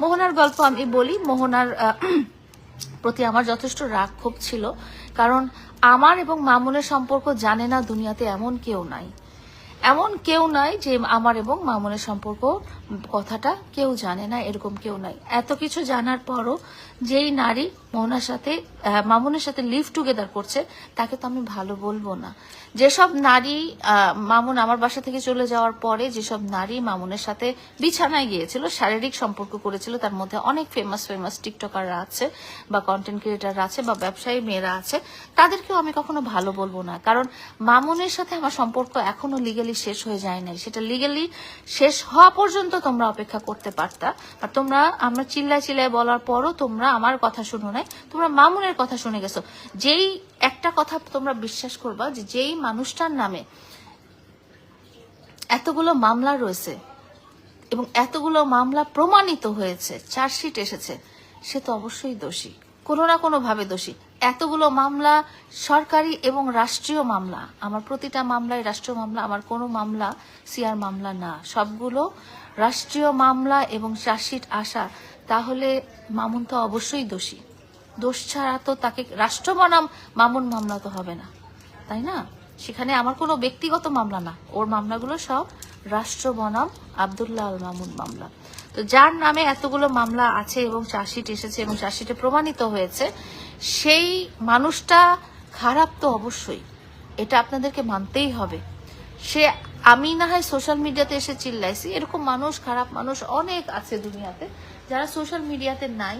মোহনার গল্প আমি বলি। মোহনার প্রতি আমার যথেষ্ট রাগ ক্ষোভ ছিল, কারণ আমার এবং মামুনের সম্পর্ক জানে না দুনিয়াতে এমন কেউ নাই, এমন কেউ নাই যে আমার এবং মামুনের সম্পর্ক কথাটা কেউ জানে না, এরকম কেউ নাই। এত কিছু জানার পরও যেই নারী মামুনের সাথে লিভ টুগেদার করছে তাকে তো আমি ভালো বলবো না। যেসব নারী মামুন আমার বাসা থেকে চলে যাওয়ার পরে যেসব নারী মামুনের সাথে বিছানায় গিয়েছিল, শারীরিক সম্পর্ক করেছিল, তার মধ্যে অনেক ফেমাস টিকটকাররা আছে বা কন্টেন্ট ক্রিয়েটাররা আছে বা ব্যবসায়ী মেয়েরা আছে, তাদেরকেও আমি কখনো ভালো বলবো না। কারণ মামুনের সাথে আমার সম্পর্ক এখনো লিগালি শেষ হয়ে যায় নাই। সেটা লিগালি শেষ হওয়া পর্যন্ত তোমরা অপেক্ষা করতে পারতা, আর আমরা চিল্লায় বলার পরও তোমরা আমার কথা শুনো নাই, তোমরা মামুনের কথা শুনে গেছো। যেই একটা কথা তোমরা বিশ্বাস করবা, যে যেই মানুষটার নামে এতগুলো মামলা রয়েছে এবং এতগুলো মামলা প্রমাণিত হয়েছে, চার্জশিট এসেছে, সে তো অবশ্যই দোষী, কোনো না কোনো ভাবে দোষী। এতগুলো মামলা সরকারি এবং রাষ্ট্রীয় মামলা, আমার প্রতিটা মামলায় রাষ্ট্রীয় মামলা, আমার কোনো মামলা সিআর মামলা না, সবগুলো রাষ্ট্রীয় মামলা এবং চার্জশিট আসা, তাহলে মামুন তো অবশ্যই দোষী। দোষ ছাড়া তো তাকে রাষ্ট্র বনাম মামুন মামলা তো হবে না, তাই না? সেখানে আমার কোনো ব্যক্তিগত মামলা না, ওর মামলাগুলো সব রাষ্ট্র বনাম আব্দুল্লাহ আল মামুন মামলা। তো যার নামে এতগুলো মামলা আছে এবং চার্জশিট এসেছে এবং চার্জশিটে প্রমাণিত হয়েছে, সেই মানুষটা খারাপ তো অবশ্যই, এটা আপনাদেরকে মানতেই হবে। আমি না হয় সোশ্যাল মিডিয়াতে এসে চিল্লাইছি, এরকম মানুষ, খারাপ মানুষ অনেক আছে দুনিয়াতে যারা সোশ্যাল মিডিয়াতে নাই,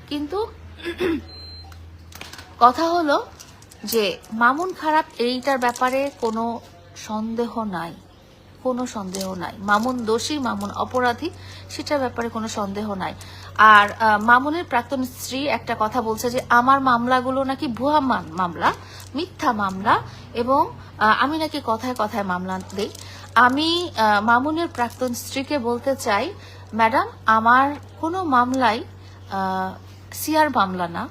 কিন্তু কথা হলো যে মামুন খারাপ এইটার ব্যাপারে কোনো সন্দেহ নাই, কোনো সন্দেহ নাই। মামুন দোষী, মামুন অপরাধী, সেটার ব্যাপারে কোনো সন্দেহ নাই। আর মামুনের প্রাক্তন স্ত্রী একটা কথা বলছে যে আমার মামলাগুলো নাকি ভুয়া মামলা, মিথ্যা মামলা, এবং আমি নাকি কথায় কথায় মামলা দেই। আমি মামুনের প্রাক্তন স্ত্রীকে বলতে চাই, ম্যাডাম, আমার কোনো মামলাই সিআর মামলা না,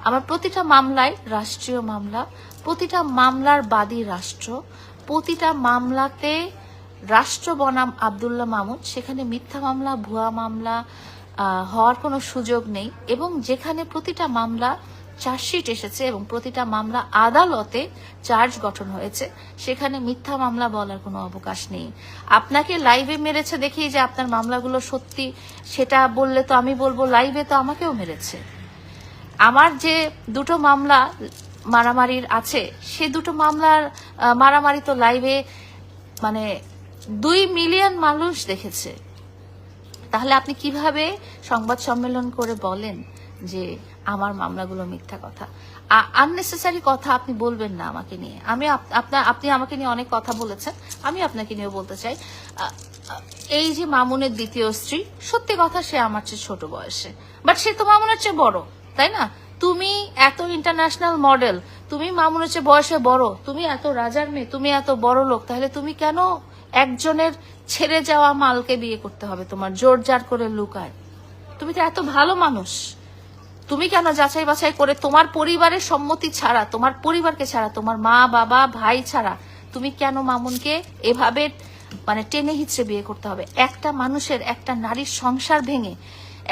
আমার প্রতিটা মামলায় রাষ্ট্রীয় মামলা, প্রতিটা মামলার বাদী রাষ্ট্র, প্রতিটা মামলাতে রাষ্ট্র বনাম আব্দুল্লাহ মামুন, সেখানে মিথ্যা মামলা, ভুয়া মামলা হওয়ার কোনো সুযোগ নেই। এবং যেখানে প্রতিটা মামলা চার্জশিট এসেছে এবং প্রতিটা মামলা আদালতে চার্জ গঠন হয়েছে, সেখানে মিথ্যা মামলা বলার কোনো অবকাশ নেই। আপনাকে লাইভে মেরেছে দেখেই যে আপনার মামলাগুলো সত্যি, সেটা বললে তো আমি বলবো লাইভে তো আমাকেও মেরেছে। আমার যে দুটো মামলা মারামারির আছে, সে দুটো মামলার মারামারি তো লাইভে 2 মিলিয়ন মানুষ দেখেছে। তাহলে আপনি কিভাবে সংবাদ সম্মেলন করে বলেন যে আমার মামলাগুলো মিথ্যা কথা? আননেসেসারি কথা আপনি বলবেন না আমাকে নিয়ে। আপনি আমাকে নিয়ে অনেক কথা বলেছেন, আমি আপনাকে নিয়েও বলতে চাই। এই যে মামুনের দ্বিতীয় স্ত্রী, সত্যি কথা সে আমার চেয়ে ছোট বয়সে, বাট সে তো মামুনের চেয়ে বড়, তাই না? তুমি এত ইন্টারন্যাশনাল মডেল, তুমি মামুনের চেয়ে বয়সে বড়, তুমি এত রাজার মেয়ে, তুমি এত বড় লোক, তাহলে তুমি কেন একজনের ছেড়ে যাওয়া মালকে বিয়ে করতে হবে তোমার জোর জার করে লুকায়? তুমি তো এত ভালো মানুষ, তুমি কেন যাচাই বাছাই করে তোমার পরিবারের সম্মতি ছাড়া, তোমার পরিবারকে ছাড়া, তোমার মা বাবা ভাই ছাড়া তুমি কেন মামুনকে এভাবে টেনে হিচড়ে বিয়ে করতে হবে? একটা মানুষের, একটা নারীর সংসার ভেঙে,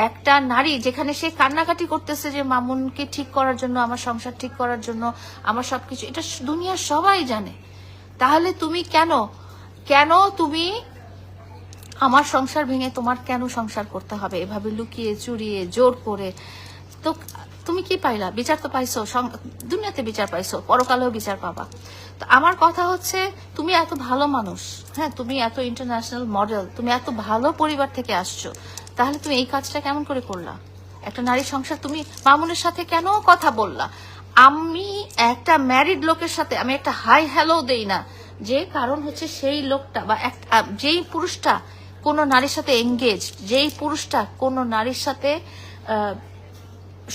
একটা নারী যেখানে সে কান্নাকাটি করতেছে যে মামুনকে ঠিক করার জন্য, আমার সংসার ঠিক করার জন্য, আমার সবকিছু, এটা দুনিয়ার সবাই জানে। তাহলে তুমি কেন তুমি আমার সংসার ভেঙে তোমার কেন সংসার করতে হবে এভাবে লুকিয়ে চুরিয়ে জোর করে? তো তুমি কি পাইলা? বিচার তো পাইছো, দুনিয়াতে বিচার পাইছো, পরকালেও বিচার পাবা। তো আমার কথা হচ্ছে, তুমি এত ভালো মানুষ, হ্যাঁ, তুমি এত ইন্টারন্যাশনাল মডেল, তুমি এত ভালো পরিবার থেকে আসছো, তাহলে তুমি এই কাজটা কেমন করে করলা? একটা নারী সংসার, তুমি মামুনের সাথে কেন কথা বললা? আমি একটা ম্যারিড লোকের সাথে আমি একটা হাই হ্যালো দেই না, যে কারণ হচ্ছে সেই লোকটা বা যেই পুরুষটা কোনো নারীর সাথে এঙ্গেজ, যেই পুরুষটা কোনো নারীর সাথে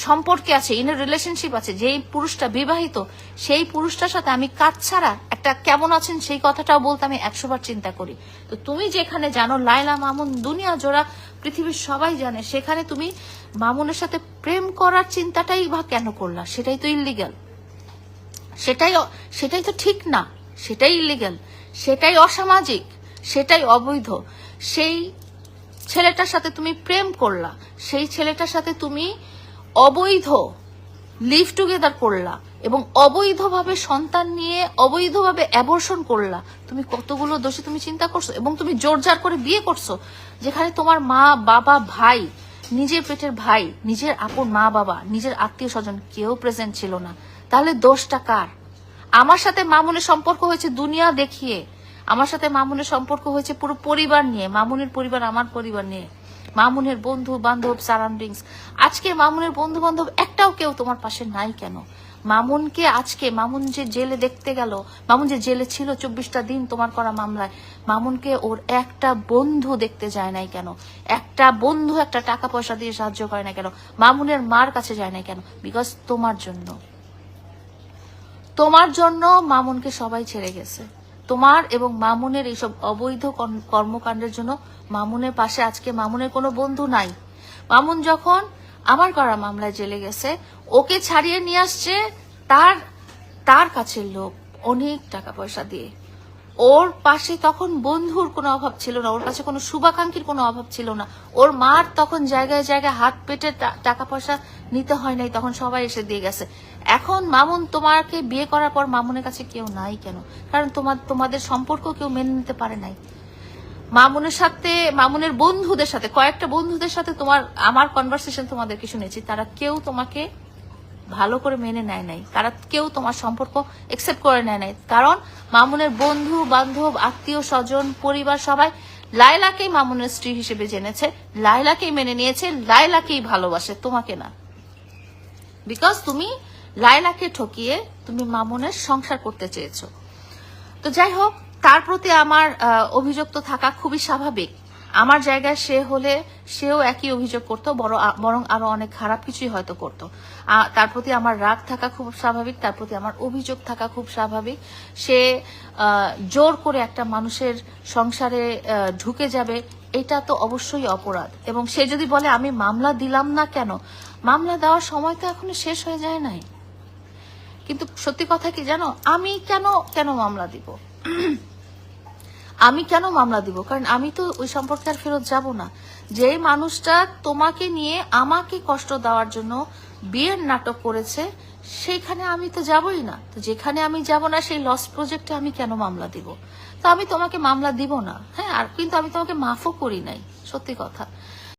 সম্পর্কে আছে, ইন রিলেশনশিপ আছে, যেই পুরুষটা বিবাহিত, সেই পুরুষটার সাথে আমি কাজ ছাড়া একটা কেমন আছেন সেই কথাটাও বলতে আমি 100 বার চিন্তা করি। তো তুমি যেখানে জানো লায়লা মামুন দুনিয়া জোড়া পৃথিবীর সবাই জানে, সেখানে তুমি মামুনের সাথে প্রেম করার চিন্তাটাই বা কেন করলা? সেটাই তো ইল্লিগাল, সেটাই তো ঠিক না, সেটাই ইল্লিগাল, সেটাই অসামাজিক, সেটাই অবৈধ। সেই ছেলেটার সাথে তুমি প্রেম করলা, সেই ছেলেটার সাথে তুমি অবৈধ লিভ টুগেদার করলা এবং অবৈধভাবে সন্তান নিয়ে অবৈধভাবে অ্যাবর্শন করলা, তুমি কতগুলো দোষী তুমি চিন্তা করছো। এবং তুমি জোরজার করে বিয়ে করছো, যেখানে তোমার মা বাবা ভাই, নিজের পেটের ভাই, নিজের আপন মা বাবা, নিজের আত্মীয় স্বজন কেউ প্রেজেন্ট ছিল না। তাহলে দোষটা কার? আমার সাথে মামুনের সম্পর্ক হয়েছে দুনিয়া দেখিয়ে, আমার সাথে মামুনের সম্পর্ক হয়েছে পুরো পরিবার নিয়ে, মামুনের পরিবার আমার পরিবার নিয়ে, মামুনের বন্ধু বান্ধব সারাউন্ডিংস। আজকে মামুনের বন্ধু বান্ধব একটাও কেউ তোমার পাশে নাই কেন? মামুনকে আজকে, মামুন যে জেলে দেখতে গেল, মামুন যে জেলে ছিল 24টা দিন তোমার করা মামলায়, মামুনকে ওর একটা বন্ধু দেখতে যায় নাই কেন? একটা বন্ধু একটা টাকা পয়সা দিয়ে সাহায্য করে না কেন? মামুনের মার কাছে যায় নাই কেন? বিকজ তোমার জন্য। তোমার জন্য মামুনকে সবাই ছেড়ে গেছে। তোমার এবং মামুনের এইসব অবৈধ কর্মকাণ্ডের জন্য মামুনের পাশে আজকে মামুনের কোনো বন্ধু নাই। মামুন যখন আমার করা মামলায় জেলে গেছে, ওকে ছাড়িয়ে নিয়ে আসছে তার কাছের লোক অনেক টাকা পয়সা দিয়ে। ওর পাশে তখন বন্ধুর কোনো অভাব ছিল না, ওর কাছে কোনো শুভাকাঙ্ক্ষীর কোনো অভাব ছিল না। ওর মার তখন জায়গায় জায়গায় হাত পেটে টাকা পয়সা নিতে হয় নাই, তখন সবাই এসে দিয়ে গেছে। এখন মামুন তোমাকে বিয়ে করার পর মামুনের কাছে কেউ নাই কেন? কারণ তোমাদের সম্পর্ক কেউ মেনে নিতে পারে নাই। মামুনের সাথে, মামুনের বন্ধুদের সাথে, কয়েকটা বন্ধুদের সাথে আমার কনভারসেশন তোমাদেরকে শুনেছি, তারা কেউ তোমাকে ভালো করে মেনে নেয় নাই, তারা কেউ তোমার সম্পর্ক একসেপ্ট করে নেয় নাই। কারণ মামুনের বন্ধু বান্ধব আত্মীয় স্বজন পরিবার সবাই লায়লাকেই মামুনের স্ত্রী হিসেবে জেনেছে, লায়লাকেই মেনে নিয়েছে, লায়লাকেই ভালোবাসে, তোমাকে না। বিকজ তুমি লায়লাকে ঠকিয়ে তুমি মামুনের সংসার করতে চেয়েছো। তো যাই হোক, তার প্রতি আমার অভিযোগ তো থাকা খুবই স্বাভাবিক। আমার জায়গায় সে হলে সেও একই অভিযোগ করতো, বরং আরো অনেক খারাপ কিছুই হয়তো করতো। তার প্রতি আমার রাগ থাকা খুব স্বাভাবিক, তার প্রতি আমার অভিযোগ থাকা খুব স্বাভাবিক। সে জোর করে একটা মানুষের সংসারে ঢুকে যাবে, এটা তো অবশ্যই অপরাধ। এবং সে যদি বলে আমি মামলা দিলাম না কেন, মামলা দেওয়ার সময় তো এখনো শেষ হয়ে যায় নাই। কিন্তু সত্যি কথা কি জানো, আমি কেন মামলা দিব? আমি কেন মামলা দিব? কারণ আমি তো ওই সম্পর্কে আর ফেরত যাব না। যে মানুষটা তোমাকে নিয়ে আমাকে কষ্ট দেওয়ার জন্য বিয়ের নাটক করেছে, সেখানে আমি তো যাবই না। তো যেখানে আমি যাব না, সেই লস প্রজেক্টে আমি কেন মামলা দিব? তো আমি তোমাকে মামলা দিব না। হ্যাঁ, আর কিন্তু আমি তোমাকে মাফও করি নাই, সত্যি কথা।